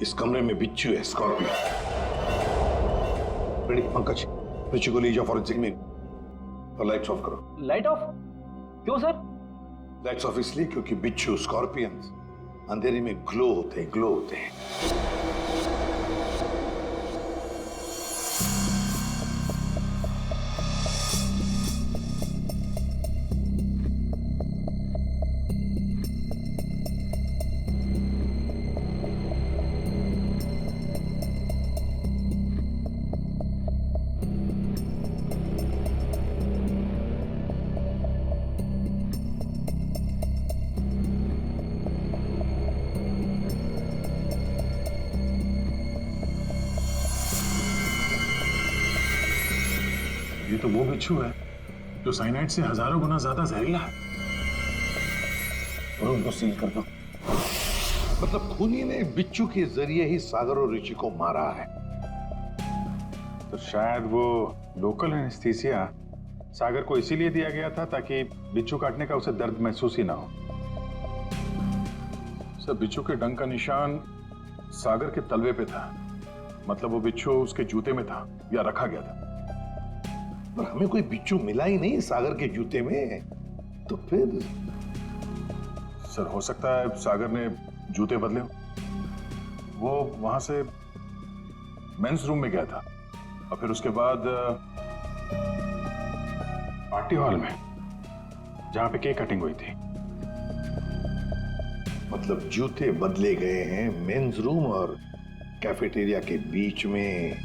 इस कमरे में बिच्छू है, स्कॉर्पियो। रेडी पंकज, बिच्छू को ले जाओ फॉरेंसिक में और लाइट्स ऑफ करो। Light of? क्यों सर? लाइट्स ऑफ इसलिए क्योंकि बिच्छू स्कॉर्पियंस अंधेरे में ग्लो होते हैं। ये तो वो बिच्छू है जो साइनाइड से हजारों गुना ज्यादा जहरीला है। और उनको सील कर दो। मतलब खूनी ने बिच्छू के जरिए ही सागर और ऋषि को मारा है। तो शायद वो लोकल एनेस्थीसिया सागर को इसीलिए दिया गया था ताकि बिच्छू काटने का उसे दर्द महसूस ही ना हो। सर, बिच्छू के डंक का निशान सागर के तलवे पे था। मतलब वो बिच्छू उसके जूते में था या रखा गया था। पर हमें कोई बिच्छू मिला ही नहीं सागर के जूते में, तो फिर सर, हो सकता है सागर ने जूते बदले हो। वो वहां से मेंस रूम में गया था और फिर उसके बाद पार्टी हॉल में जहां पे केक कटिंग हुई थी। मतलब जूते बदले गए हैं मेंस रूम और कैफेटेरिया के बीच में।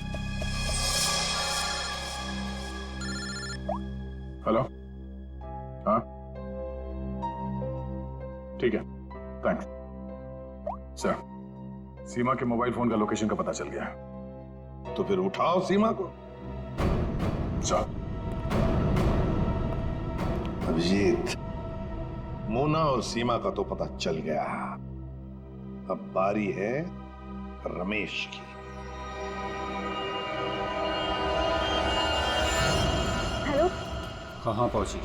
हेलो, हाँ ठीक है, थैंक्स सर। सीमा के मोबाइल फोन का लोकेशन का पता चल गया। तो फिर उठाओ सीमा को। सर, अभिजीत, मोना और सीमा का तो पता चल गया। अब बारी है रमेश की। हेलो। कहाँ पहुंची?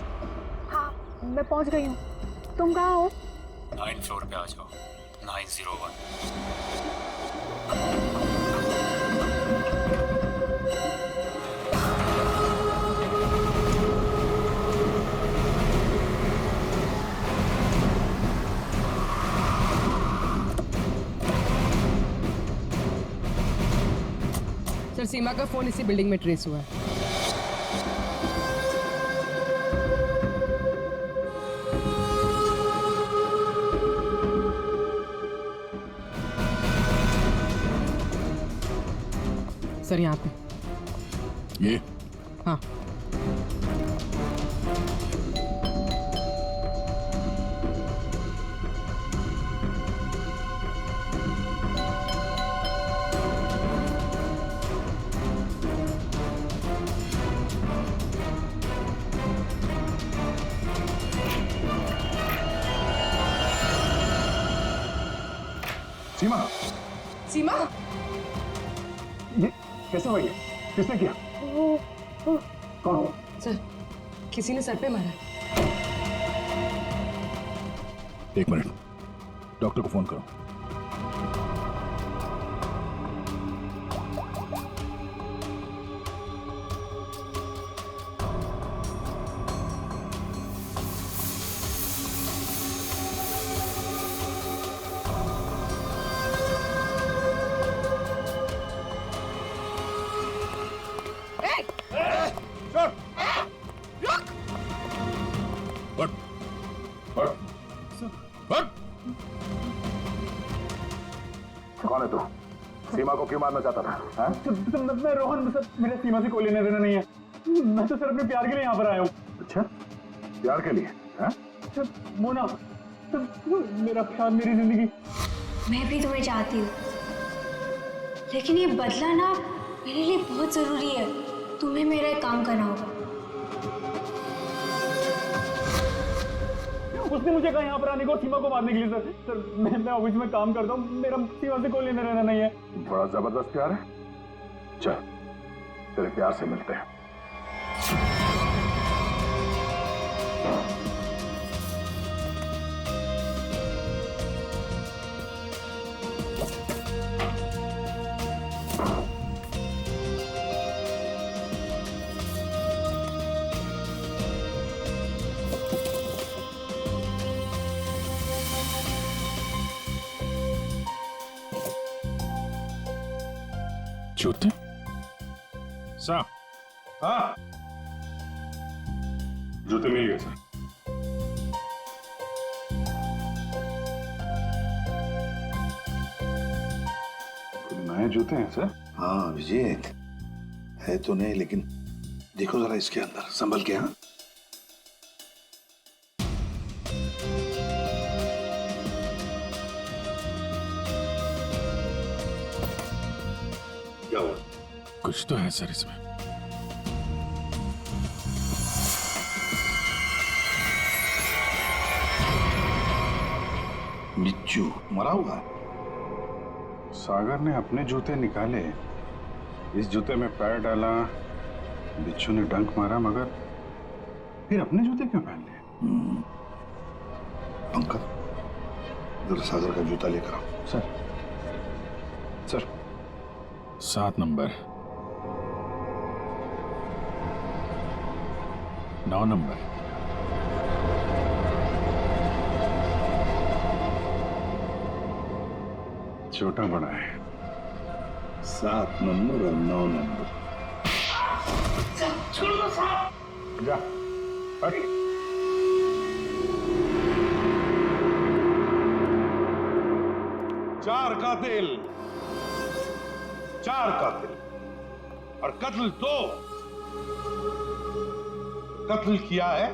हाँ, मैं पहुंच गई हूँ। तुम कहाँ हो? 9th फ्लोर पे आ जाओ। 901। सर, सीमा का फोन इसी बिल्डिंग में ट्रेस हुआ है। सर, यहाँ पे। ये हाँ। सीमा, सीमा? ये कैसे हुआ? ये किसने किया? कौन? सर, किसी ने सर पे मारा। एक मिनट, डॉक्टर को फोन करो। कौन है तू? सीमा को क्यों मारना चाहता था? मैं रोहन, सर मेरे सीमा से कोई लेना देना नहीं है। मैं तो सर अपने प्यार के लिए यहाँ पर आया हूँ। अच्छा, प्यार के लिए? हैं? मोना, मेरा प्यार, मेरी जिंदगी। मैं भी तुम्हें चाहती हूँ, लेकिन ये बदला ना मेरे लिए बहुत जरूरी है। तुम्हें मेरा एक काम करना होगा। उसने मुझे कहा यहाँ पर आने को और सीमा को मारने के लिए। सर मैं ऑफिस में काम करता हूँ, मेरा सीमा से कोई लेना देना नहीं है। बड़ा जबरदस्त प्यार है। चल, तेरे प्यार से मिलते हैं। जूते? सर, हाँ, जूते मिल गए सर। नए जूते हैं सर? हाँ विजेत, है तो नहीं, लेकिन देखो जरा इसके अंदर, संभल के। हाँ, क्या हुआ? कुछ तो है सर इसमें। बिच्छू मरा हुआ है। सागर ने अपने जूते निकाले, इस जूते में पैर डाला, बिच्छू ने डंक मारा, मगर फिर अपने जूते क्यों पहन लिए? अंकल, इधर सागर का जूता लेकर आओ। सर, सर 7 नंबर, 9 नंबर, छोटा बड़ा है। 7 नंबर और 9 नंबर। जा, हट। चार कातिल और कत्ल 2। कत्ल किया है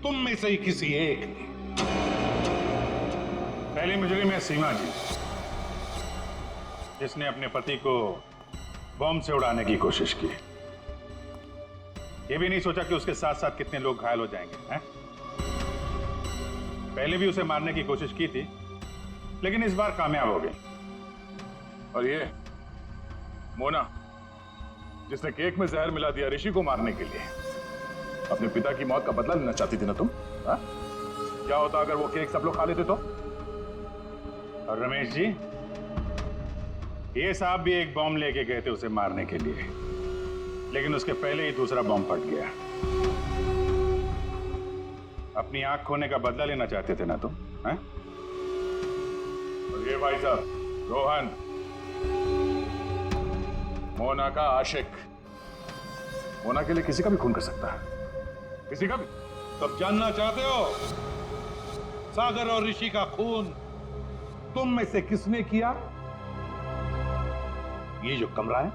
तुम में से ही किसी एक ने। पहली मुजरिम है सीमा जी, जिसने अपने पति को बम से उड़ाने की कोशिश की। ये भी नहीं सोचा कि उसके साथ साथ कितने लोग घायल हो जाएंगे, हैं? पहले भी उसे मारने की कोशिश की थी, लेकिन इस बार कामयाब हो गई। और ये मोना, जिसने केक में जहर मिला दिया ऋषि को मारने के लिए, अपने पिता की मौत का बदला लेना चाहती थी ना तुम? हा? क्या होता अगर वो केक सब लोग खा लेते तो? और रमेश जी, ये साहब भी एक बॉम्ब लेके गए थे उसे मारने के लिए, लेकिन उसके पहले ही दूसरा बॉम्ब फट गया। अपनी आंख खोने का बदला लेना चाहते थे ना तुम? हैं? और ये भाई साहब रोहन, मोना का आशिक, मोना के लिए किसी का भी खून कर सकता है, किसी का भी। तब जानना चाहते हो सागर और ऋषि का खून तुम में से किसने किया? ये जो कमरा है,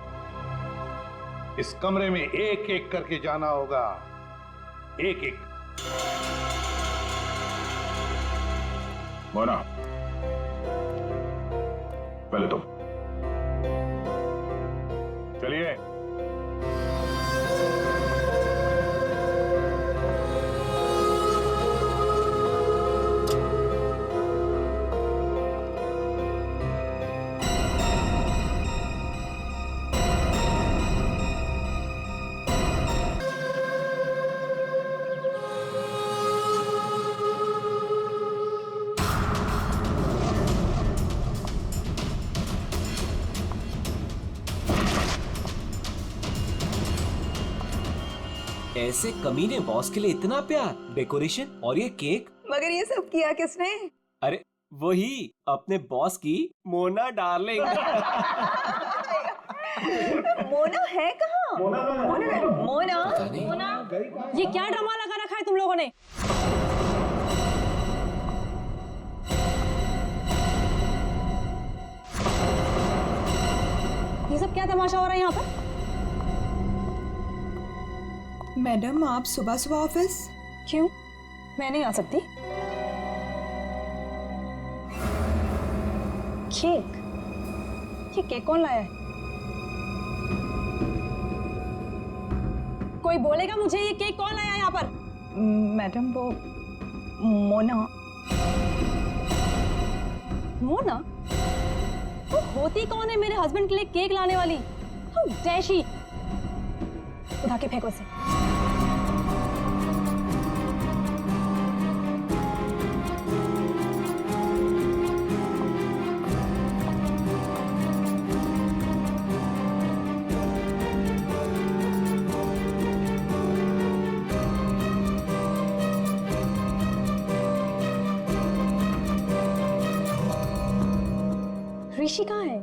इस कमरे में एक एक करके जाना होगा, एक एक। मोना, पहले तुम चलिए। ऐसे कमीने बॉस के लिए इतना प्यार, डेकोरेशन और ये केक। मगर ये सब किया किसने? अरे वही अपने बॉस की मोना डार्लिंग। मोना है कहाँ? मोना मोना, ये क्या ड्रामा लगा रखा है तुम लोगों ने? ये सब क्या तमाशा हो रहा है यहाँ पर? मैडम, आप सुबह सुबह ऑफिस? क्यों? मैं नहीं आ सकती? केक? ये केक कौन लाया है? कोई बोलेगा मुझे ये केक कौन लाया है यहाँ पर? मैडम, वो मोना। मोना? वो होती कौन है मेरे हस्बैंड के लिए केक लाने वाली? How dare she? उठा के फेंको इसे। ऋषि कहाँ है?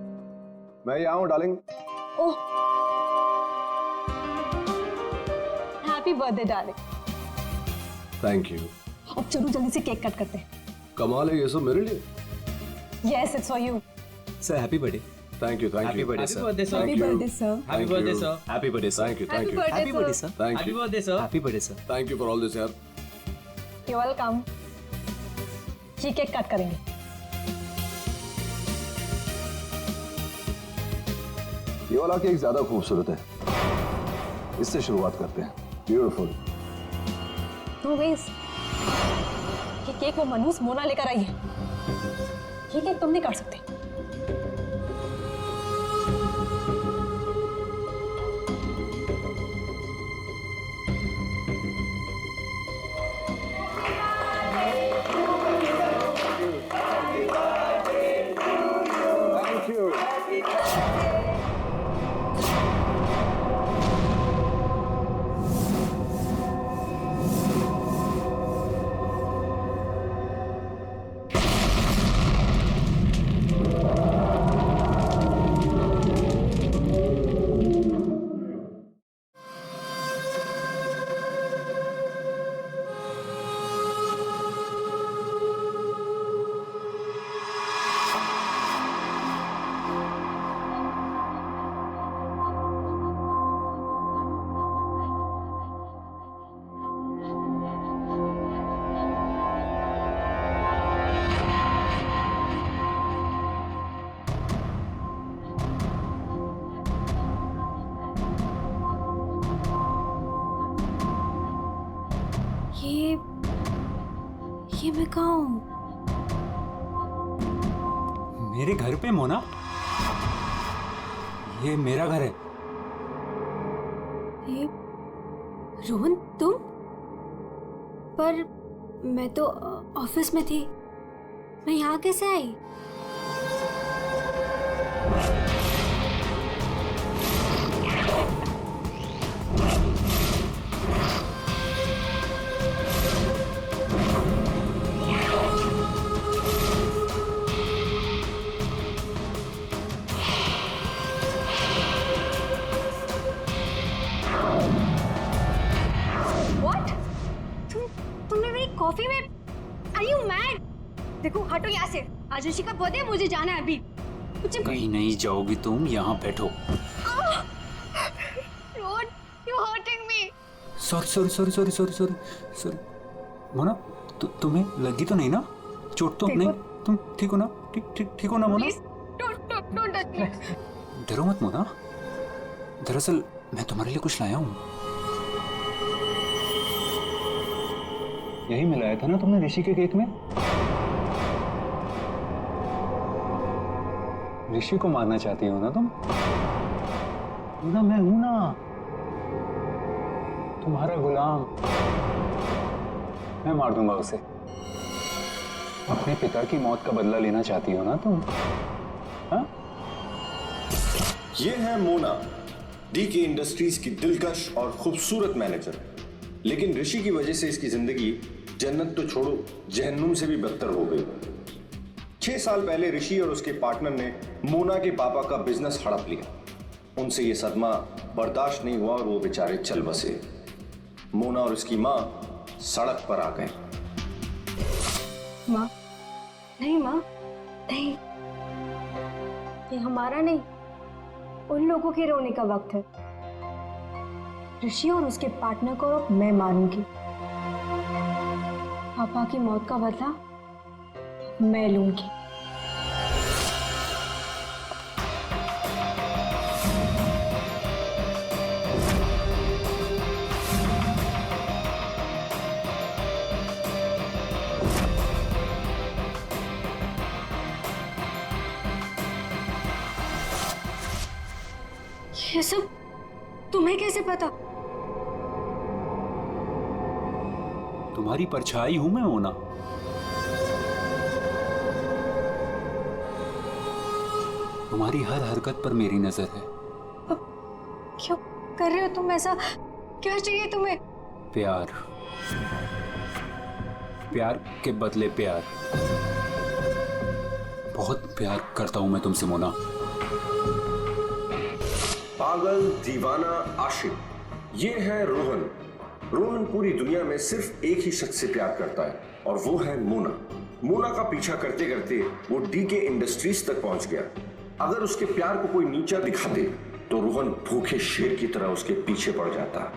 मैं यहाँ हूँ darling. Oh, happy birthday darling. Thank you. अब चलो जल्दी से केक कट करते हैं। कमाल है ये सब मेरे लिए। Yes, it's for you. Sir happy birthday. Thank you thank happy you birthday sir. Happy birthday sir. Happy birthday sir. Happy birthday sir. Thank you thank you happy birthday sir. Thank happy you birthday sir. Happy birthday sir. Thank you for all this यार। You welcome. ये cake cut करेंगे। ये वाला cake ज्यादा खूबसूरत है, इससे शुरुआत करते हैं। ब्यूटीफुल। तो गाइस, ये केक वो मनहूस मोना लेकर आई है। ये केक तुम नहीं काट सकते। Thank you. ये मैं कहाँ हूँ? मेरे घर पे मोना? ये मेरा घर है। ये रोहन तुम? पर मैं तो ऑफिस में थी, मैं यहाँ कैसे आई? तुमने मेरी कॉफी में Are you mad? देखो हटो यहाँ से। आज ऋषि का बर्थडे है, मुझे जाना है अभी। मुझे कहीं नहीं जाओगी तुम, यहाँ बैठो। Rohan, you're hurting me. Sorry Mona, तुम्हें लगी तो नहीं ना? चोट तो नहीं? तुम ठीक हो ना? ठीक हो ना Mona? Please, don't touch me. डरो मत मोना, दरअसल मैं तुम्हारे लिए कुछ लाया हूँ। यही मिलाया था ना तुमने ऋषि के केक में? ऋषि को मारना चाहती हो ना तुम? ना मैं हूं ना, तुम्हारा गुलाम। मैं मार दूंगा उसे। अपने पिता की मौत का बदला लेना चाहती हो ना तुम? हाँ? ये है मोना, डीके इंडस्ट्रीज की दिलकश और खूबसूरत मैनेजर। लेकिन ऋषि की वजह से इसकी जिंदगी जन्नत तो छोड़ो, जहन्नुम से भी बदतर हो गई। 6 साल पहले ऋषि और उसके पार्टनर ने मोना के पापा का बिजनेस हड़प लिया। उनसे ये सदमा बर्दाश्त नहीं हुआ और वो बेचारे चल बसे। मोना और उसकी माँ सड़क पर आ गए। माँ, नहीं माँ, नहीं, ये हमारा नहीं, उन लोगों के रोने का वक्त है। ऋषि और उसके पार्टनर को अब मैं मारूंगी। पापा की मौत का बदला मैं लूंगी। ये सब तुम्हें कैसे पता? तुम्हारी परछाई हूं मैं मोना। तुम्हारी हर हरकत पर मेरी नजर है। अब क्यों कर रहे हो तुम ऐसा? क्या चाहिए तुम्हें? प्यार, प्यार के बदले प्यार। बहुत प्यार करता हूं मैं तुमसे मोना। पागल, दीवाना, आशिक, ये है रोहन। रोहन पूरी दुनिया में सिर्फ एक ही शख्स से प्यार करता है और वो है मोना। मोना का पीछा करते करते वो डीके इंडस्ट्रीज तक पहुंच गया। अगर उसके प्यार को कोई नीचा दिखाते तो रोहन भूखे शेर की तरह उसके पीछे पड़ जाता।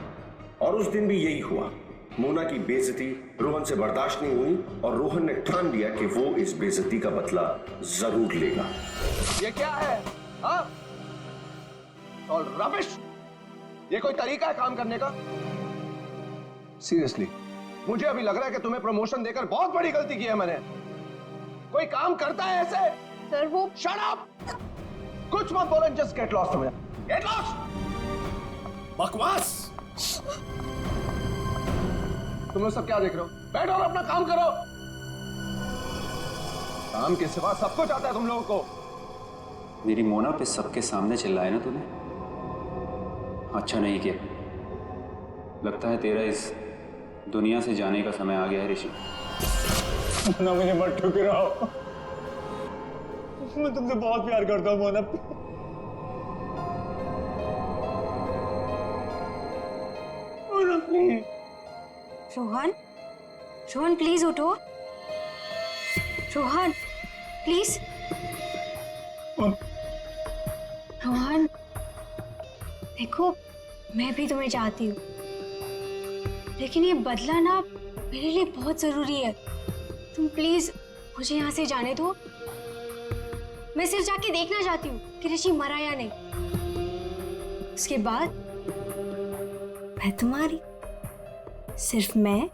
और उस दिन भी यही हुआ। मोना की बेइज्जती रोहन से बर्दाश्त नहीं हुई और रोहन ने ठान लिया कि वो इस बेइज्जती का बदला जरूर लेगा। ये क्या है? हाँ? और रबिश, ये कोई तरीका है काम करने का? सीरियसली मुझे अभी लग रहा है कि तुम्हें प्रमोशन देकर बहुत बड़ी गलती की है मैंने। कोई काम करता है ऐसे? सर वो शट अप! कुछ मत बोलो, जस्ट गेट लॉस्ट तुम्हें। Get lost! बकवास। तुम लोग सब क्या देख रहे हो? बैठो और अपना काम करो। काम के सिवा सब कुछ आता है तुम लोगों को। मेरी मोना पे सबके सामने चिल्लाया ना तूने? अच्छा नहीं किया। लगता है तेरा इस दुनिया से जाने का समय आ गया है ऋषि। मोना मुझे मत ठुकराओ, मैं तुमसे बहुत प्यार करता हूँ मोना। मोना प्लीज। रोहन, रोहन प्लीज उठो। रोहन प्लीज। रोहन देखो, मैं भी तुम्हें चाहती हूँ, लेकिन ये बदला ना मेरे लिए बहुत जरूरी है। तुम प्लीज मुझे यहाँ से जाने दो। मैं सिर्फ जाके देखना चाहती हूँ कि ऋषि मरा या नहीं। उसके बाद मैं तुम्हारी, सिर्फ मैं,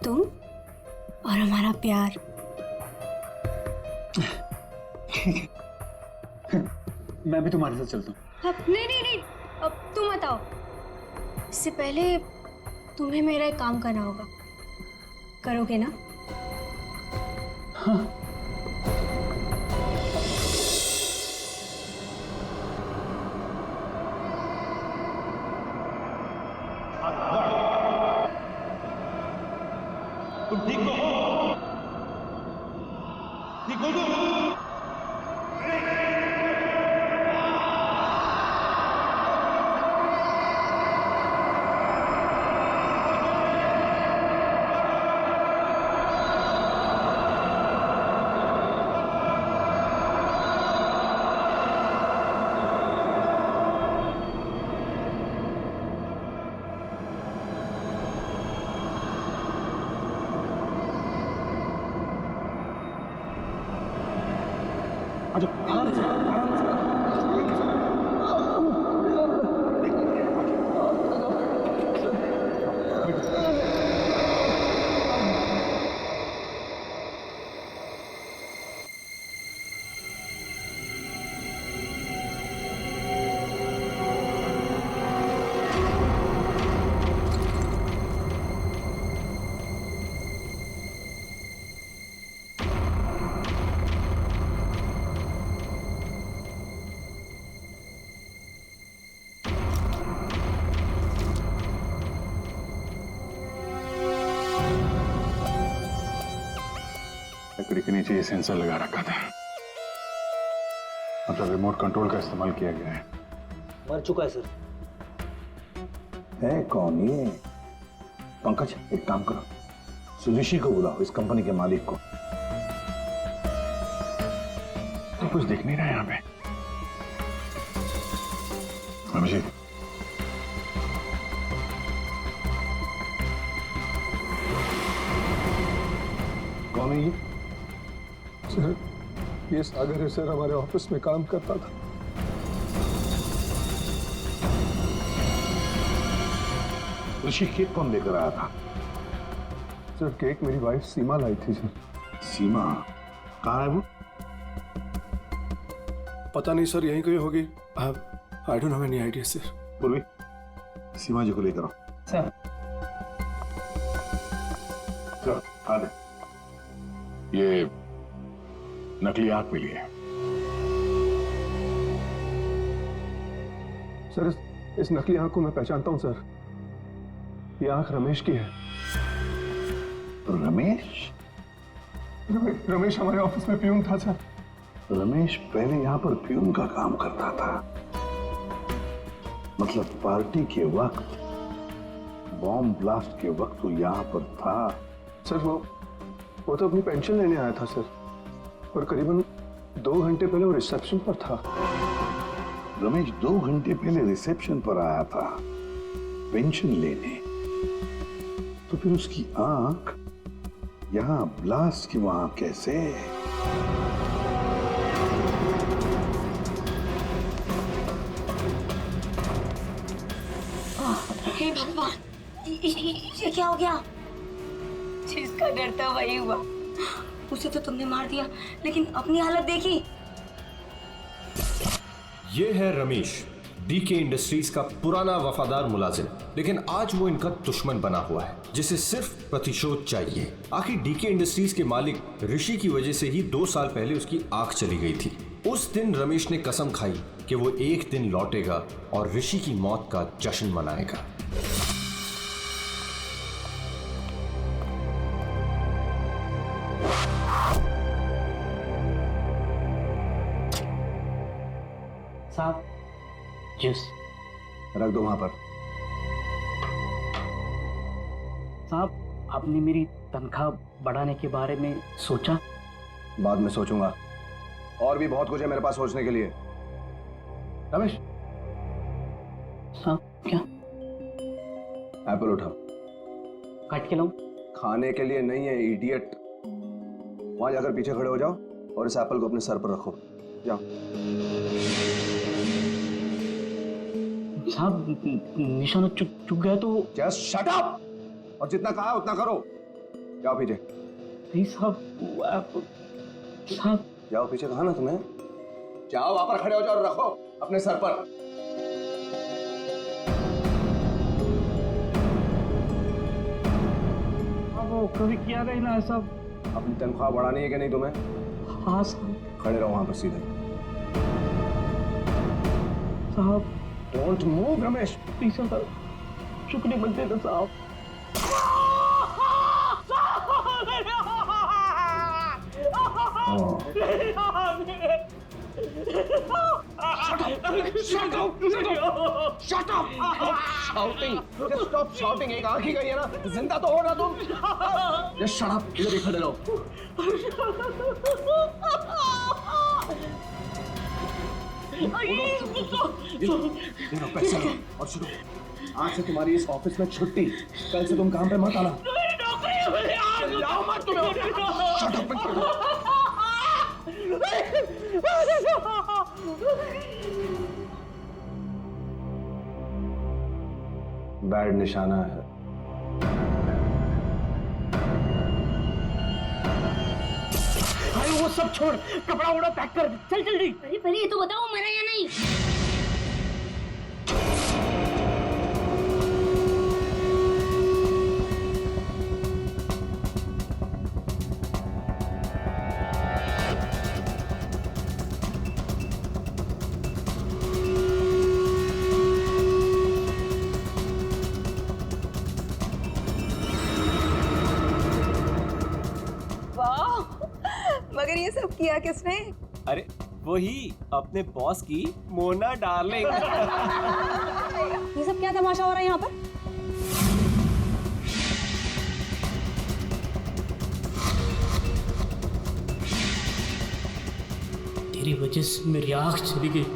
तुम और हमारा प्यार। मैं भी तुम्हारे साथ चलता हूँ। अब नहीं, अब तुम बताओ। इससे पहले तुम्हें मेरा एक काम करना होगा, करोगे ना? हाँ। तुम ठीक तो हो? ठीक हो तुम? लकड़ी के नीचे ये सेंसर लगा रखा था, मतलब रिमोट कंट्रोल का इस्तेमाल किया गया है। मर चुका है सर। है कौन ये? पंकज, एक काम करो, सुऋषि को बुलाओ, इस कंपनी के मालिक को। तो कुछ दिख नहीं रहा है यहाँ पे। अभिजीत, कौन है ये? सर, ये सागर है सर, हमारे ऑफिस में काम करता था। ऋषि केक कौन लेकर आया था? सर, केक मेरी वाइफ सीमा लाई थी सर। सीमा कहाँ है वो? पता नहीं सर, यहीं कहीं होगी। I don't have any idea sir. पूर्वी, सीमा जी को लेकर आओ। सर, चलो आ दे। ये नकली आंख मिली है। सर, इस नकली आंख को मैं पहचानता हूं सर। ये आंख रमेश की है। रमेश? रमेश हमारे ऑफिस में प्यून था सर। रमेश पहले यहाँ पर प्यून का काम करता था। मतलब पार्टी के वक्त, बॉम्ब ब्लास्ट के वक्त वो यहाँ पर था। सर वो तो अपनी पेंशन लेने आया था सर, और करीबन 2 घंटे पहले वो रिसेप्शन पर था। रमेश 2 घंटे पहले रिसेप्शन पर आया था पेंशन लेने, तो फिर उसकी आंख यहाँ ब्लास्ट की वहां कैसे? हे भगवान, ये क्या हो गया? जिसका डर था वही हुआ। उसे तो तुमने मार दिया, लेकिन अपनी हालत देखी। ये है रमेश, डीके इंडस्ट्रीज का पुराना वफादार मुलाजिम, लेकिन आज वो इनका दुश्मन बना हुआ है जिसे सिर्फ प्रतिशोध चाहिए। आखिर डीके इंडस्ट्रीज के मालिक ऋषि की वजह से ही 2 साल पहले उसकी आंख चली गई थी। उस दिन रमेश ने कसम खाई कि वो एक दिन लौटेगा और ऋषि की मौत का जश्न मनाएगा। साहब जूस रख दो वहां पर। साहब, आपने मेरी तनख्वाह बढ़ाने के बारे में सोचा? बाद में सोचूंगा, और भी बहुत कुछ है मेरे पास सोचने के लिए। रमेश, साहब क्या? एप्पल उठाओ। काट के लाऊं? खाने के लिए नहीं है इडियट। वहां जाकर पीछे खड़े हो जाओ और इस एप्पल को अपने सर पर रखो। जाओ। साहब निशाना चुक गया तो? जस्ट शट अप, और जितना कहा उतना करो। जाओ पीछे। नहीं साहब, साहब जाओ पीछे, कहा ना तुम्हें। जाओ वहां पर खड़े हो जाओ और रखो अपने सर पर। वो कभी किया नहीं ना साहब। अपनी तनख्वाह बढ़ानी है कि नहीं तुम्हें? हाँ साहब। खड़े रहो वहां पर सीधे। साहब डोंट मूव रमेश। प्लीज साहब, शुक्रिया मत देना साहब। Shut up! Shouting! Just stop shouting. एक आंख ही गई है ना, जिंदा तो हो ना तुम। Just shut up. इधर ही खड़े रहो। पैसा लो और सुनो, आज से तुम्हारी इस ऑफिस में छुट्टी। कल से तुम काम पे मत आना। जाओ मत तुम। Shut up and बैड निशाना है। भाई वो सब छोड़, कपड़ा वपड़ा पैक कर, चल जल्दी। अरे पहले ये तो बताओ मरा या नहीं। मगर ये सब किया किसने? अरे वही अपने बॉस की मोना डार्लिंग। ये सब क्या तमाशा हो रहा है यहाँ पर? तेरी वजह से मेरी आंख चली गई।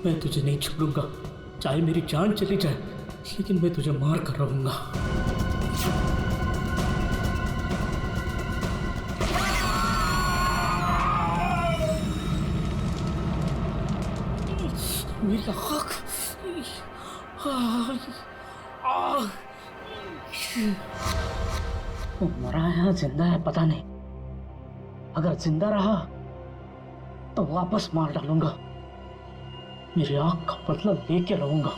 मैं तुझे नहीं छोड़ूंगा, चाहे मेरी जान चली जाए, लेकिन मैं तुझे मार कर रहूंगा। मेरी आँख, वो मरा है या जिंदा है पता नहीं। अगर जिंदा रहा तो वापस मार डालूंगा। मेरी आँख का बदला लेके रहूंगा।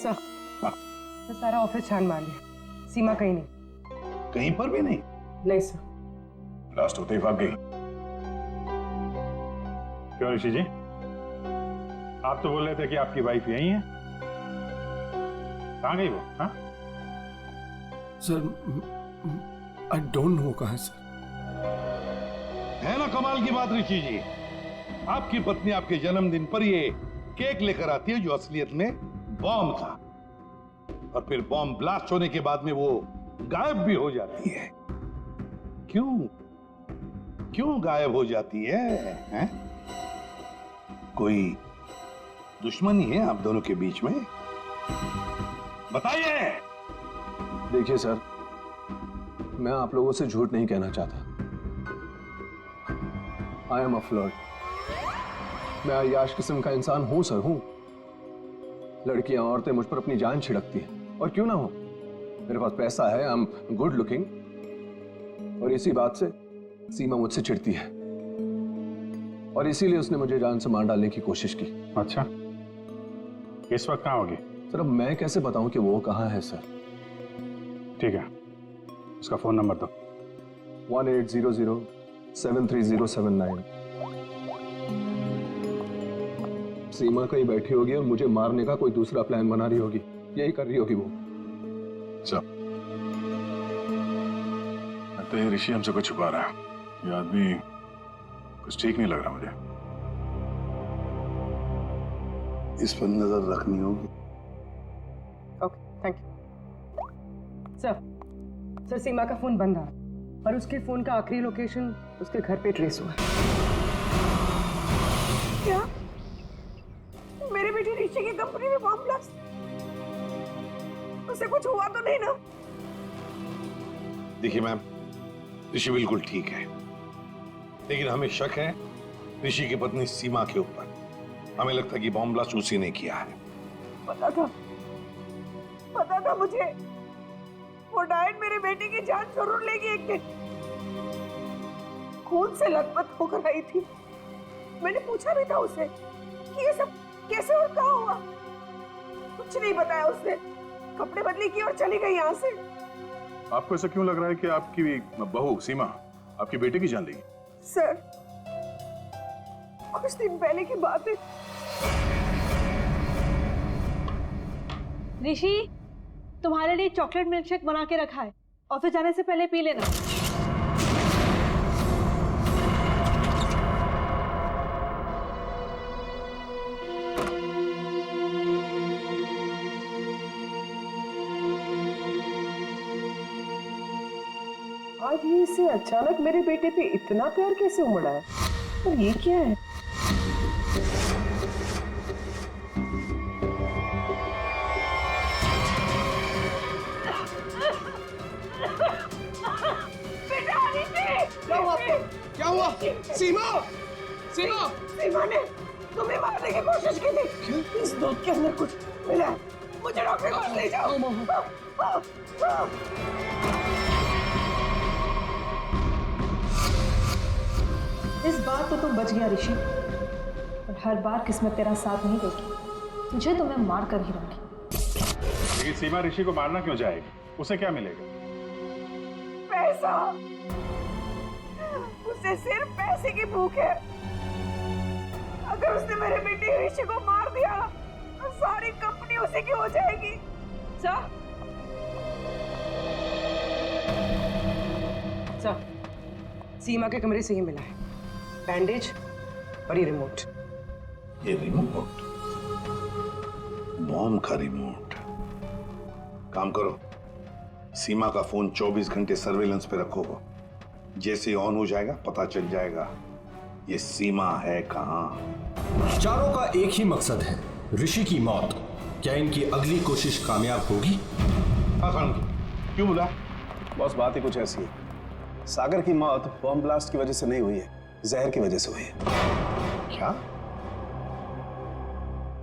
सर, सारा ऑफिस छान मार लिया, सीमा कहीं नहीं। कहीं पर भी नहीं? नहीं सर। लास्ट होते ही भाग गई। क्यों ऋषि जी, आप तो बोल रहे थे कि आपकी वाइफ यही है, कहाँ गई वो? हाँ सर, आई डोंट नो कहाँ है सर। है ना कमाल की बात ऋषि जी, आपकी पत्नी आपके जन्मदिन पर ये केक लेकर आती है जो असलियत में बॉम्ब था, और फिर बॉम्ब ब्लास्ट होने के बाद में वो गायब भी हो जाती है। क्यों क्यों गायब हो जाती है? कोई दुश्मनी है आप दोनों के बीच में? बताइए। देखिए सर, मैं आप लोगों से झूठ नहीं कहना चाहता। I am a flirt. मैं अय्याश किस्म का इंसान हूं सर, हूं। लड़कियां, औरतें मुझ पर अपनी जान छिड़कती हैं, और क्यों ना हो। मेरे पास पैसा है, आई एम गुड लुकिंग, और इसी बात से सीमा मुझसे चिढ़ती है, और इसीलिए उसने मुझे जान से मार डालने की कोशिश की। अच्छा, इस वक्त कहाँ होगी? सर अब मैं कैसे बताऊं कि वो कहाँ है सर? ठीक है, उसका फोन नंबर दो। 1800-730-79। सीमा कहीं बैठी होगी और मुझे मारने का कोई दूसरा प्लान बना रही होगी, यही कर रही होगी वो। सब लगता है ऋषि हमसे कुछ छुपा रहा है। ये आदमी कुछ ठीक नहीं लग रहा मुझे। इस पर नजर रखनी होगी। Okay, thank you sir. Sir Seema का फोन बंद आ रहा, और उसके फोन का आखिरी लोकेशन उसके घर पे ट्रेस हुआ है। क्या? मेरे बेटे ऋषि की कंपनी में बॉम्ब ब्लास्ट? उसे कुछ हुआ तो नहीं ना? देखिए मैम, ऋषि बिल्कुल ठीक है, लेकिन हमें शक है ऋषि की पत्नी सीमा के ऊपर। हमें लगता है कि बॉम्ब ब्लास्ट उसी ने किया है। पता था मुझे। वो डायन मेरे बेटे की जान जरूर लेगी एक दिन। खून से लथपथ होकर आई थी। मैंने पूछा भी था उसे कि ये सब कैसे और कहाँ हुआ। कुछ नहीं बताया उसने। कपड़े बदली की और चली गई यहाँ से। आपको ऐसा क्यों लग रहा है कि आपकी बहू सीमा आपकी बेटे की जान लेगी? सर, कुछ दिन पहले की बात है। ऋषि, तुम्हारे लिए चॉकलेट मिल्कशेक बना के रखा है, ऑफिस जाने से पहले पी लेना। आज ही इससे अचानक मेरे बेटे पे इतना प्यार कैसे उमड़ा है? और ये क्या है? क्या हुआ? सीमा! सीमा! सीमा ने तुम्हें मारने की कोशिश की थी। इस दूध के अंदर कुछ मिला है। मुझे डॉक्टर के पास ले जाओ। इस बार तो तुम बच गया ऋषि, और हर बार किस्मत तेरा साथ नहीं देगी। तुझे तो मैं मार कर ही रहूंगी। लेकिन सीमा ऋषि को मारना क्यों जाएगी? उसे क्या मिलेगा? पैसा। उसे सिर्फ पैसे की भूख है। अगर उसने मेरे बेटे ऋषि को मार दिया तो सारी कंपनी उसी की हो जाएगी। सर, सीमा के कमरे से ही मिला है बैंडेज और ये रिमोट। ये रिमोट? बॉम्ब का रिमोट? काम करो, सीमा का फोन 24 घंटे सर्वेलेंस पे रखो। जैसे ऑन हो जाएगा पता चल जाएगा ये सीमा है कहां। चारों का एक ही मकसद है, ऋषि की मौत। क्या इनकी अगली कोशिश कामयाब होगी? क्यों बोला? बॉस, बात ही कुछ ऐसी है। सागर की मौत बॉम्ब ब्लास्ट की वजह से नहीं हुई है, जहर की वजह से हुई है। क्या?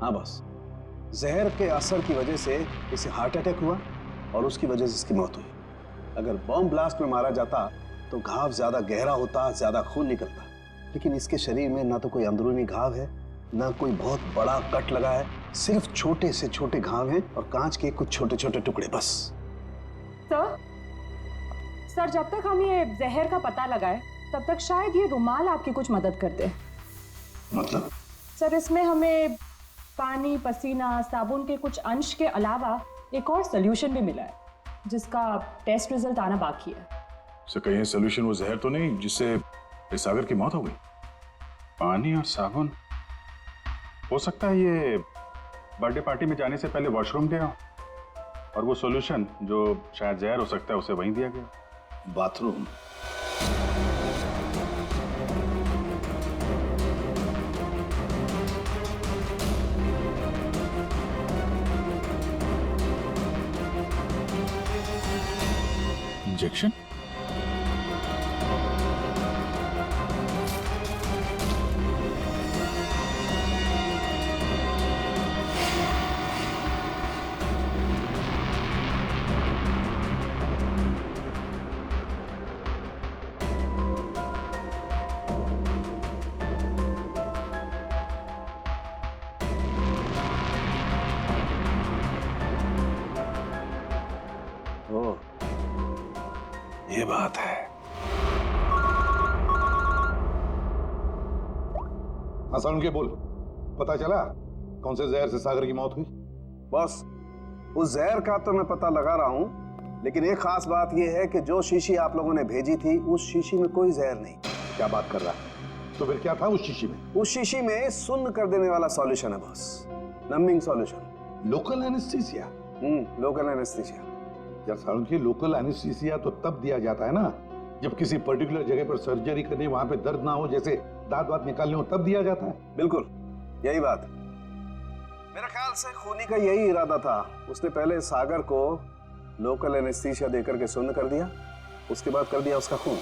हाँ बॉस, जहर के असर की वजह से इसे हार्ट अटैक हुआ और उसकी वजह से इसकी मौत हुई। अगर बॉम्ब ब्लास्ट में मारा जाता तो घाव ज्यादा गहरा होता, ज्यादा खून निकलता, लेकिन इसके शरीर में ना तो कोई अंदरूनी घाव है, ना कोई बहुत बड़ा कट लगा है। सिर्फ छोटे से छोटे घाव हैं और कांच के कुछ छोटे छोटे टुकड़े बस। सर, जब तक हम ये जहर का पता लगाए तब तक शायद ये रुमाल आपकी कुछ मदद कर दे। मतलब? सर, इसमें हमें पानी, पसीना, साबुन के कुछ अंश के अलावा एक और सोल्यूशन भी मिला है जिसका टेस्ट रिजल्ट आना बाकी है। कहीं सोल्यूशन वो जहर तो नहीं जिससे इस सागर की मौत हो गई? पानी और साबुन। हो सकता है ये बर्थडे पार्टी में जाने से पहले वॉशरूम गया और वो सॉल्यूशन जो शायद जहर हो सकता है उसे वहीं दिया गया। बाथरूम। इंजेक्शन। ओ, ये बात है। आसान के बोल, पता चला कौन से जहर से सागर की मौत हुई? बस उस जहर का तो मैं पता लगा रहा हूं, लेकिन एक खास बात यह है कि जो शीशी आप लोगों ने भेजी थी उस शीशी में कोई जहर नहीं। क्या बात कर रहा है? तो फिर क्या था उस शीशी में? उस शीशी में सुन्न कर देने वाला सॉल्यूशन है boss, numbing solution. Local anaesthesia? Local anaesthesia. यार सारुण की लोकल एनेस्थीसिया तो तब दिया जाता है ना जब किसी पर्टिकुलर जगह पर सर्जरी करनी, वहां पे दर्द ना हो, जैसे दांत वात निकालने हो, तब दिया जाता है। बिल्कुल यही बात। मेरा ख्याल से खूनी का यही इरादा था। उसने पहले सागर को लोकल एनेस्थीसिया देकर के सुन्न कर दिया, उसके बाद कर दिया उसका खून।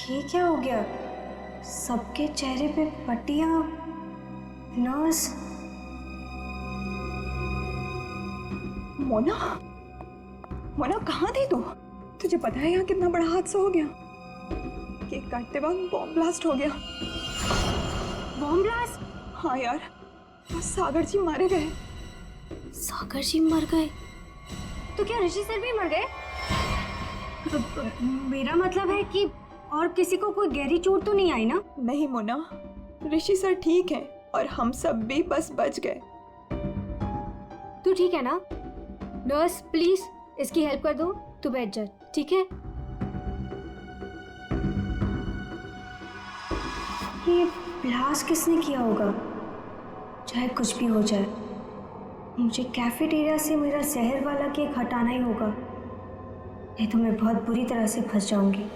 ये क्या हो गया? सबके चेहरे पे पट्टियां, नर्स। मोना, मोना कहाँ थी तू? तुझे पता है यहाँ कितना बड़ा हादसा हो गया? केक काटते वक्त बॉम्ब ब्लास्ट हो गया। Bomb blast? हाँ यार, बस सागर जी मारे गए। सागर जी मर गए? तो क्या ऋषि सर भी मर गए? मेरा मतलब है कि और किसी को कोई गहरी चोट तो नहीं आई ना? नहीं मोना, ऋषि सर ठीक है और हम सब भी बस बच गए। तू ठीक है ना? नर्स प्लीज इसकी हेल्प कर दो। तू बैठ जा, ठीक है? ये ब्लास्ट किसने किया होगा? चाहे कुछ भी हो जाए, मुझे कैफेटेरिया से मेरा जहर वाला केक हटाना ही होगा, नहीं तो मैं बहुत बुरी तरह से फंस जाऊंगी।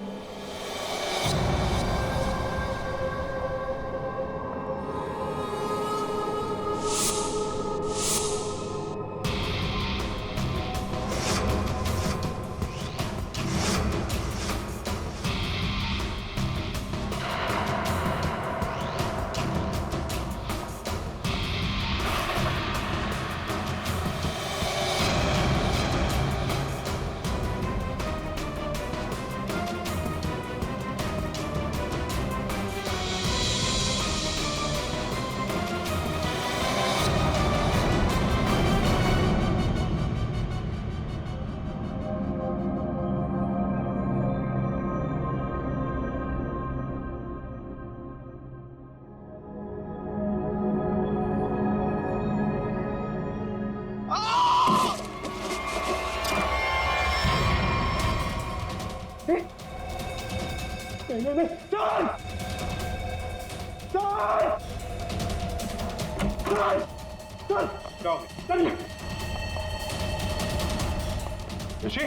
ऋषि,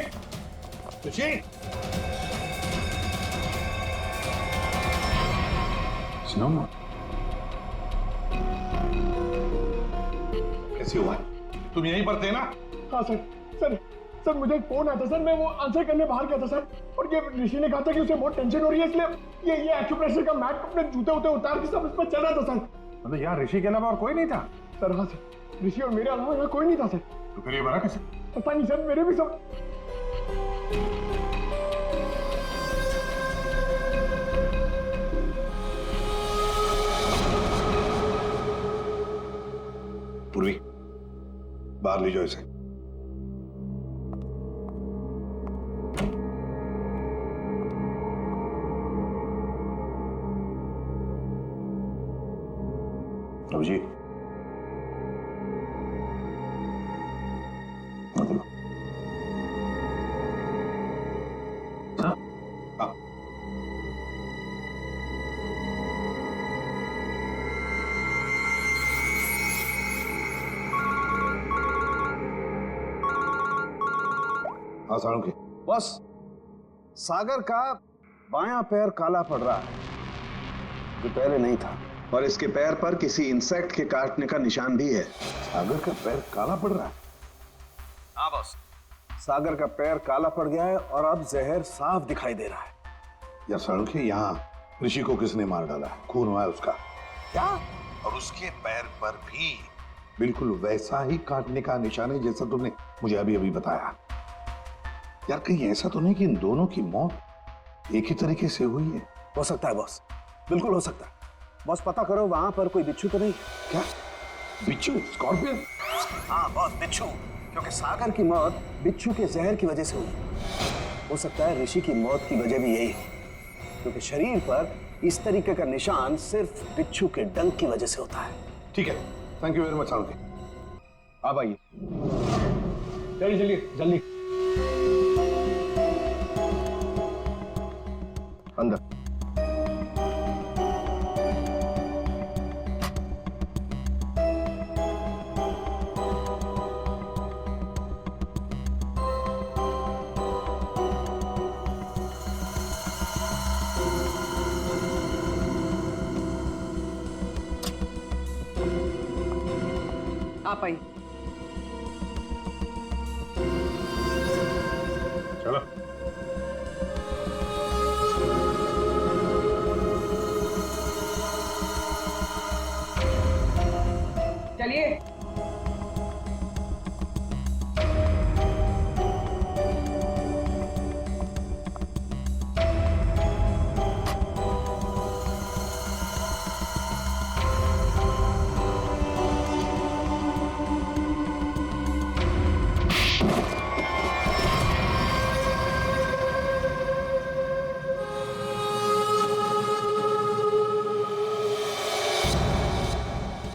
ऋषि, स्नो मोर कैसे हुआ? तुम यहीं पर थे ना? हाँ सर। सर मुझे एक फोन आया था सर, मैं वो आंसर करने बाहर गया था सर, और ये ऋषि ने कहा था कि उसे बहुत टेंशन हो रही है, इसलिए ये एक्यूप्रेशर का मैट अपने जूते उते उतार के सब इस पर चल रहा था सर। मतलब यहाँ ऋषि के अलावा और कोई नहीं था? सर हाँ सर, ऋषि और मेरे अलावा यहाँ कोई नहीं था सर। तो फिर ये बना कैसे? पता नहीं सर, मेरे भी सब। पूर्वी, बाहर ले जाओ इसे। अभिजीत, मतलब हाँ साळुंखे बस, सागर का बायां पैर काला पड़ रहा है जो पहले नहीं था, और इसके पैर पर किसी इंसेक्ट के काटने का निशान भी है। सागर का पैर काला पड़ रहा है? हाँ बॉस, सागर का पैर काला पड़ गया है और अब जहर साफ दिखाई दे रहा है। या साळुंखे, यहाँ ऋषि को किसने मार डाला? खून हुआ है उसका क्या? और उसके पैर पर भी बिल्कुल वैसा ही काटने का निशान है जैसा तुमने मुझे अभी अभी बताया। यार कहीं ऐसा तो नहीं कि इन दोनों की मौत एक ही तरीके से हुई है? हो सकता है बॉस, बिल्कुल हो सकता है। बॉस पता करो वहां पर कोई बिच्छू तो नहीं? क्या बिच्छू? स्कॉर्पियन? हाँ बॉस, बिच्छू, क्योंकि सागर की मौत बिच्छू के जहर की वजह से हुई। हो सकता है ऋषि की मौत की वजह भी यही हो, क्योंकि शरीर पर इस तरीके का निशान सिर्फ बिच्छू के डंक की वजह से होता है। ठीक है, thank you very much Salunkhe. आप आइए, चलिए चलिए जल्दी अंदर। आप आइए। चलो। चलिए।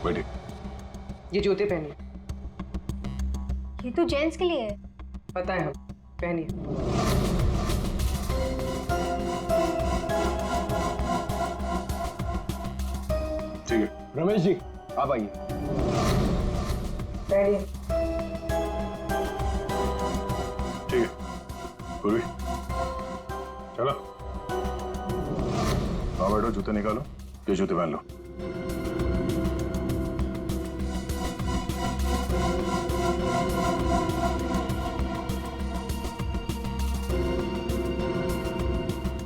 बैठिए। ये जूते पहनिए। ये तो जेंट्स के लिए है। पता है, हम पहनिए। ठीक है रमेश जी, आप आइए। पहनिए। ठीक है पूर्वी, चलो आओ बैठो, जूते निकालो, ये जूते पहन लो।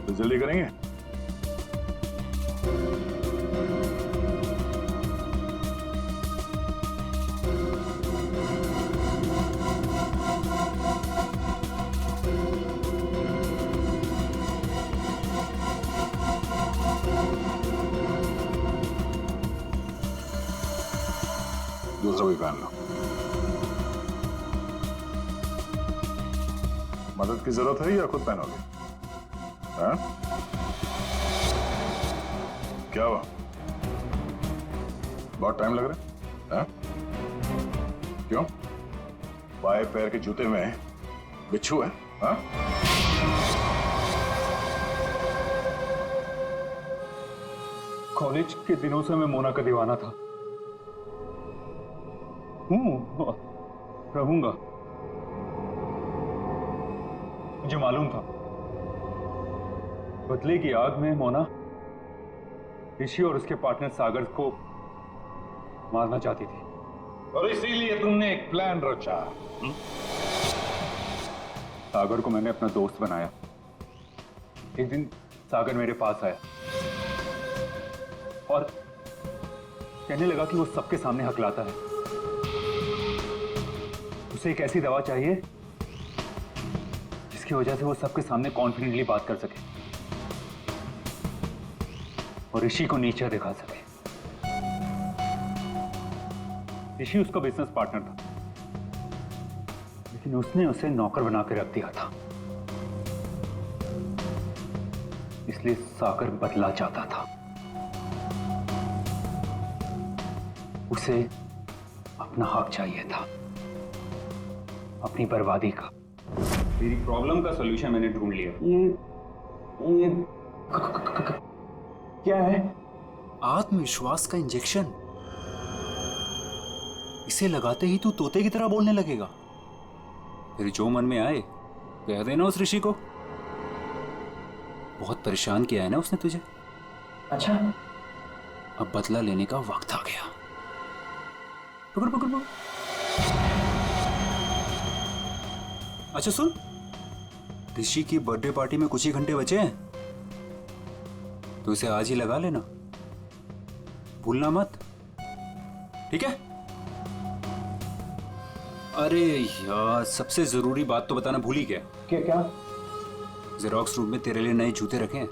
तो जल्दी करेंगे। दूसरा भी पहन लो। मदद की जरूरत है या खुद पहनोगे? हाँ? क्या हुआ? बहुत टाइम लग रहा है? हाँ? क्यों? बाएं पैर के जूते में बिच्छू है? हाँ? कॉलेज के दिनों से मैं मोना का दीवाना था। रहूंगा। मुझे मालूम था बदले की आग में मोना ऋषि और उसके पार्टनर सागर को मारना चाहती थी, और इसीलिए तुमने एक प्लान रचा। सागर को मैंने अपना दोस्त बनाया। एक दिन सागर मेरे पास आया और कहने लगा कि वो सबके सामने हकलाता है। उसे एक ऐसी दवा चाहिए जिसकी वजह से वो सबके सामने कॉन्फिडेंटली बात कर सके और ऋषि को नीचे दिखा सके। ऋषि उसका बिजनेस पार्टनर था, लेकिन उसने उसे नौकर बना के रख दिया था, इसलिए सागर बदला चाहता था। उसे अपना हक चाहिए था, अपनी बर्बादी का। तेरी प्रॉब्लम का सॉल्यूशन मैंने ढूंढ लिया। ये क्या है? आत्मविश्वास का इंजेक्शन। इसे लगाते ही तू तोते की तरह बोलने लगेगा। फिर जो मन में आए कह देना उस ऋषि को। बहुत परेशान किया है ना उसने तुझे। अच्छा, अब बदला लेने का वक्त आ गया। पकड़ पकड़ पकड़। अच्छा सुन, ऋषि की बर्थडे पार्टी में कुछ ही घंटे बचे हैं, तो इसे आज ही लगा लेना, भूलना मत, ठीक है? अरे यार, सबसे जरूरी बात तो बताना भूल ही गया। क्या क्या? जेरोक्स रूम में तेरे लिए नए जूते रखे हैं।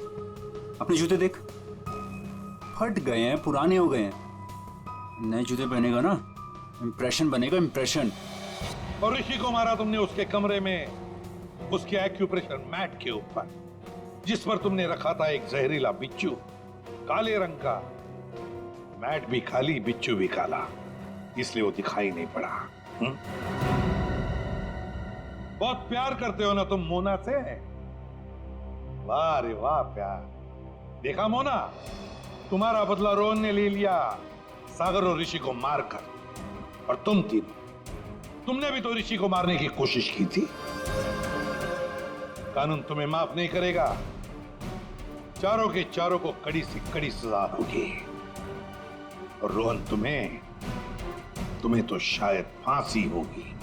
अपने जूते देख, फट गए हैं, पुराने हो गए हैं। नए जूते पहनेगा ना, इंप्रेशन बनेगा, इंप्रेशन। और ऋषि को मारा तुमने उसके कमरे में, उसके एक्यूप्रेशर मैट के ऊपर, जिस पर तुमने रखा था एक जहरीला बिच्छू, काले रंग का। मैट भी खाली, बिच्छू भी काला, इसलिए वो दिखाई नहीं पड़ा। बहुत प्यार करते हो ना तुम मोना से? वाह रे वाह प्यार। देखा मोना, तुम्हारा बदला रोहन ने ले लिया सागर और ऋषि को मारकर। और तुम तीनों, तुमने भी तो ऋषि को मारने की कोशिश की थी। कानून तुम्हें माफ नहीं करेगा। चारों के चारों को कड़ी से कड़ी सजा होगी। और रोहन, तुम्हें तो शायद फांसी होगी।